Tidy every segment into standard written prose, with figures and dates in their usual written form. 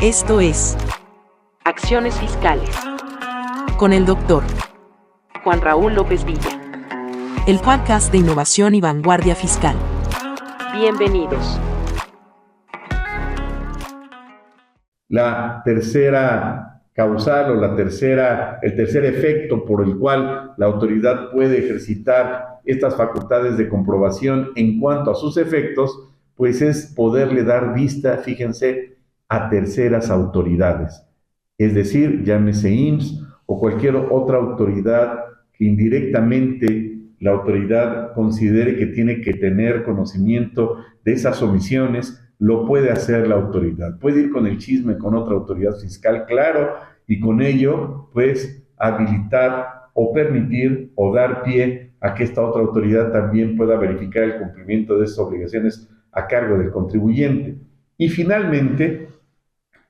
Esto es Acciones Fiscales con el Dr. Juan Raúl López Villa. El podcast de innovación y vanguardia fiscal. Bienvenidos. La tercera causal o el tercer efecto por el cual la autoridad puede ejercitar estas facultades de comprobación en cuanto a sus efectos, pues es poderle dar vista, fíjense, a terceras autoridades. Es decir, llámese IMSS o cualquier otra autoridad que indirectamente la autoridad considere que tiene que tener conocimiento de esas omisiones, lo puede hacer la autoridad. Puede ir con el chisme con otra autoridad fiscal, claro, y con ello, pues, habilitar o permitir o dar pie a que esta otra autoridad también pueda verificar el cumplimiento de esas obligaciones a cargo del contribuyente. Y finalmente,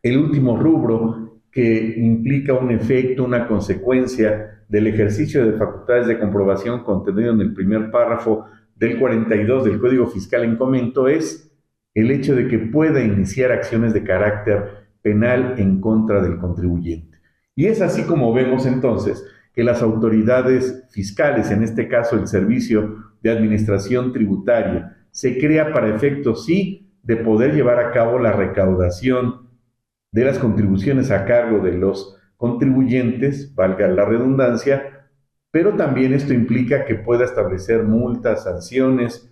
el último rubro que implica un efecto, una consecuencia del ejercicio de facultades de comprobación contenido en el primer párrafo del 42 del Código Fiscal en comento es el hecho de que pueda iniciar acciones de carácter penal en contra del contribuyente. Y es así como vemos entonces que las autoridades fiscales, en este caso el Servicio de Administración Tributaria, se crea para efectos, sí, de poder llevar a cabo la recaudación de las contribuciones a cargo de los contribuyentes, valga la redundancia, pero también esto implica que pueda establecer multas, sanciones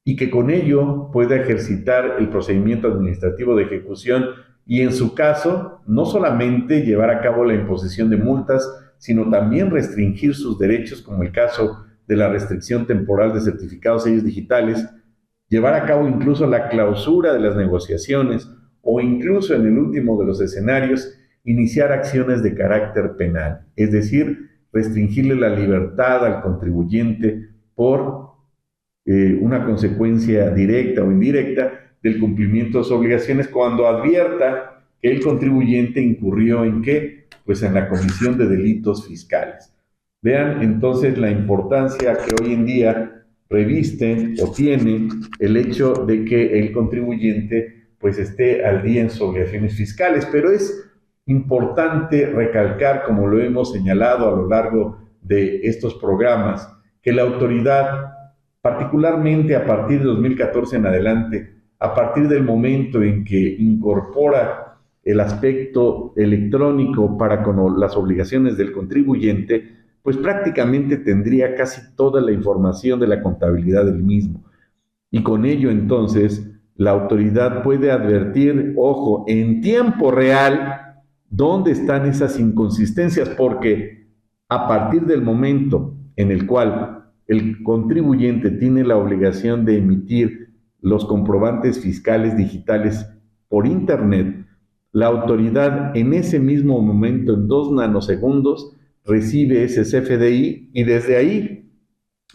y que con ello pueda ejercitar el procedimiento administrativo de ejecución y en su caso no solamente llevar a cabo la imposición de multas, sino también restringir sus derechos, como el caso de la restricción temporal de certificados sellos digitales, llevar a cabo incluso la clausura de las negociaciones o incluso en el último de los escenarios, iniciar acciones de carácter penal, es decir, restringirle la libertad al contribuyente por una consecuencia directa o indirecta del cumplimiento de sus obligaciones cuando advierta que el contribuyente incurrió ¿en qué? Pues en la comisión de delitos fiscales. Vean entonces la importancia que hoy en día reviste o tiene el hecho de que el contribuyente pues esté al día en sus obligaciones fiscales, pero es importante recalcar, como lo hemos señalado a lo largo de estos programas, que la autoridad, particularmente a partir de 2014 en adelante, a partir del momento en que incorpora el aspecto electrónico para con las obligaciones del contribuyente, pues prácticamente tendría casi toda la información de la contabilidad del mismo. Y con ello entonces la autoridad puede advertir, ojo, en tiempo real, dónde están esas inconsistencias, porque a partir del momento en el cual el contribuyente tiene la obligación de emitir los comprobantes fiscales digitales por Internet, la autoridad en ese mismo momento, en 2 nanosegundos, recibe ese CFDI y desde ahí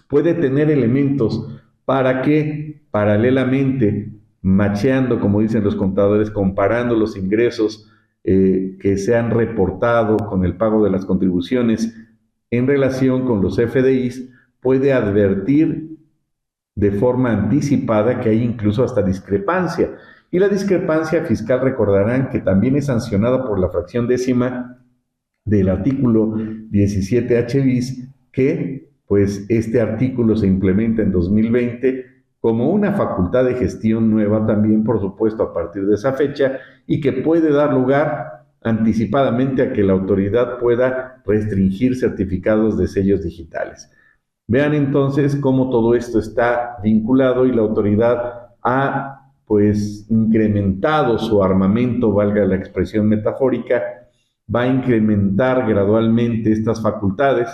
puede tener elementos para que paralelamente, macheando, como dicen los contadores, comparando los ingresos que se han reportado con el pago de las contribuciones en relación con los FDIs, puede advertir de forma anticipada que hay incluso hasta discrepancia. Y la discrepancia fiscal, recordarán que también es sancionada por la fracción décima del artículo 17H bis, que pues este artículo se implementa en 2020 como una facultad de gestión nueva también, por supuesto, a partir de esa fecha, y que puede dar lugar anticipadamente a que la autoridad pueda restringir certificados de sellos digitales. Vean entonces cómo todo esto está vinculado y la autoridad ha pues incrementado su armamento, valga la expresión metafórica, va a incrementar gradualmente estas facultades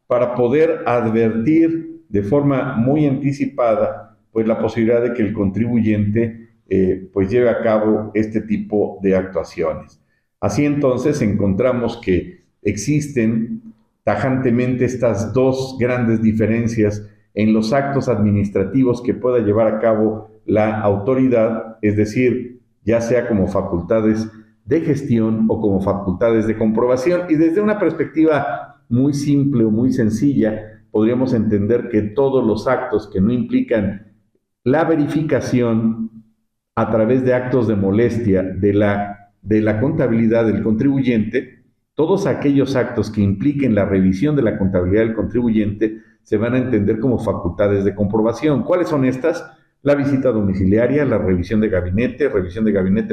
para poder advertir de forma muy anticipada pues la posibilidad de que el contribuyente pues lleve a cabo este tipo de actuaciones. Así entonces encontramos que existen tajantemente estas dos grandes diferencias en los actos administrativos que pueda llevar a cabo la autoridad, es decir, ya sea como facultades de gestión o como facultades de comprobación. Y desde una perspectiva muy simple o muy sencilla, podríamos entender que todos los actos que no implican la verificación a través de actos de molestia de la contabilidad del contribuyente, todos aquellos actos que impliquen la revisión de la contabilidad del contribuyente se van a entender como facultades de comprobación. ¿Cuáles son estas? La visita domiciliaria, la revisión de gabinete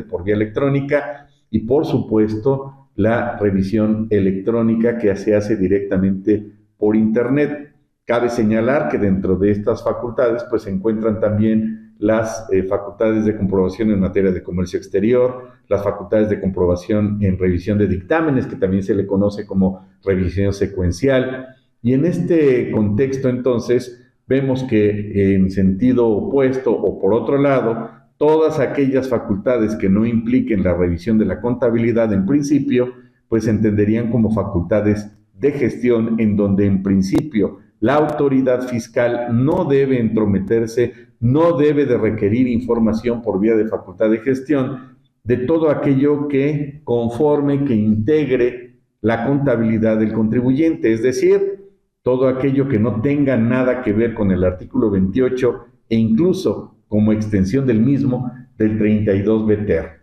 por vía electrónica y, por supuesto, la revisión electrónica que se hace directamente por Internet. Cabe señalar que dentro de estas facultades pues, se encuentran también las facultades de comprobación en materia de comercio exterior, las facultades de comprobación en revisión de dictámenes, que también se le conoce como revisión secuencial. Y en este contexto, entonces, vemos que en sentido opuesto o por otro lado, todas aquellas facultades que no impliquen la revisión de la contabilidad en principio, pues se entenderían como facultades de gestión en donde en principio la autoridad fiscal no debe entrometerse, no debe de requerir información por vía de facultad de gestión de todo aquello que conforme, que integre la contabilidad del contribuyente, es decir, todo aquello que no tenga nada que ver con el artículo 28 e incluso como extensión del mismo del 32 BTER.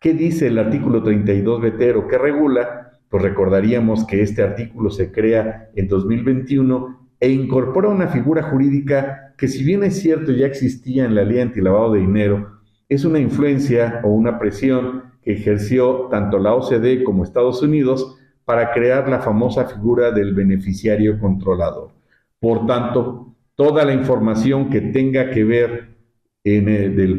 ¿Qué dice el artículo 32 BTER o qué regula? Pues recordaríamos que este artículo se crea en 2021 e incorpora una figura jurídica que, si bien es cierto ya existía en la ley antilavado de dinero, es una influencia o una presión que ejerció tanto la OCDE como Estados Unidos para crear la famosa figura del beneficiario controlador. Por tanto, toda la información que tenga que ver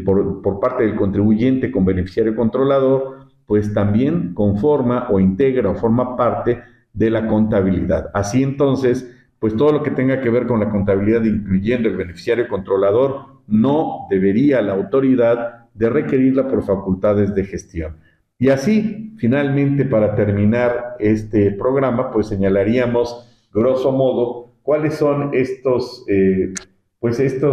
por parte del contribuyente con beneficiario controlador, pues también conforma o integra o forma parte de la contabilidad. Así entonces, pues todo lo que tenga que ver con la contabilidad, incluyendo el beneficiario controlador, no debería la autoridad de requerirla por facultades de gestión. Y así, finalmente, para terminar este programa, pues señalaríamos, grosso modo, cuáles son estos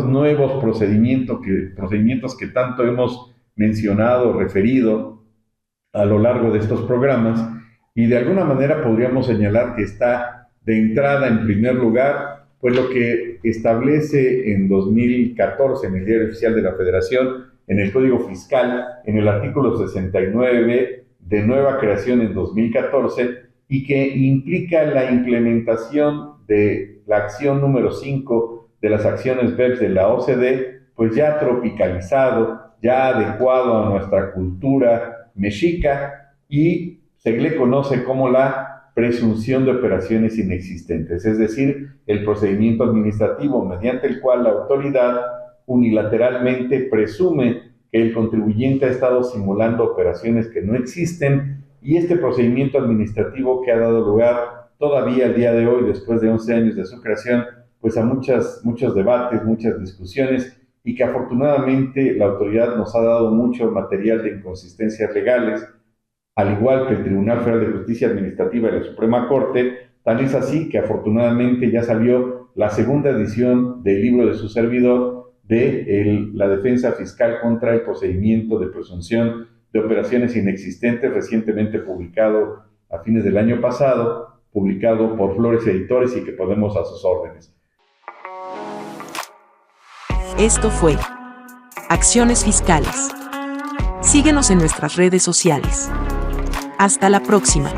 nuevos procedimientos que tanto hemos mencionado, referido a lo largo de estos programas, y de alguna manera podríamos señalar que está de entrada, en primer lugar, pues lo que establece en 2014 en el Diario Oficial de la Federación, en el Código Fiscal, en el artículo 69 de nueva creación en 2014, y que implica la implementación de la acción número 5 de las acciones BEPS de la OCDE, pues ya tropicalizado, ya adecuado a nuestra cultura mexica, y se le conoce como la presunción de operaciones inexistentes, es decir, el procedimiento administrativo mediante el cual la autoridad unilateralmente presume que el contribuyente ha estado simulando operaciones que no existen, y este procedimiento administrativo que ha dado lugar todavía al día de hoy, después de 11 años de su creación, pues a muchos debates, muchas discusiones, y que afortunadamente la autoridad nos ha dado mucho material de inconsistencias legales, al igual que el Tribunal Federal de Justicia Administrativa y la Suprema Corte. Tan es así que afortunadamente ya salió la segunda edición del libro de su servidor de la defensa fiscal contra el procedimiento de presunción de operaciones inexistentes, recientemente publicado a fines del año pasado, publicado por Flores Editores, y que ponemos a sus órdenes. Esto fue Acciones Fiscales. Síguenos en nuestras redes sociales. Hasta la próxima.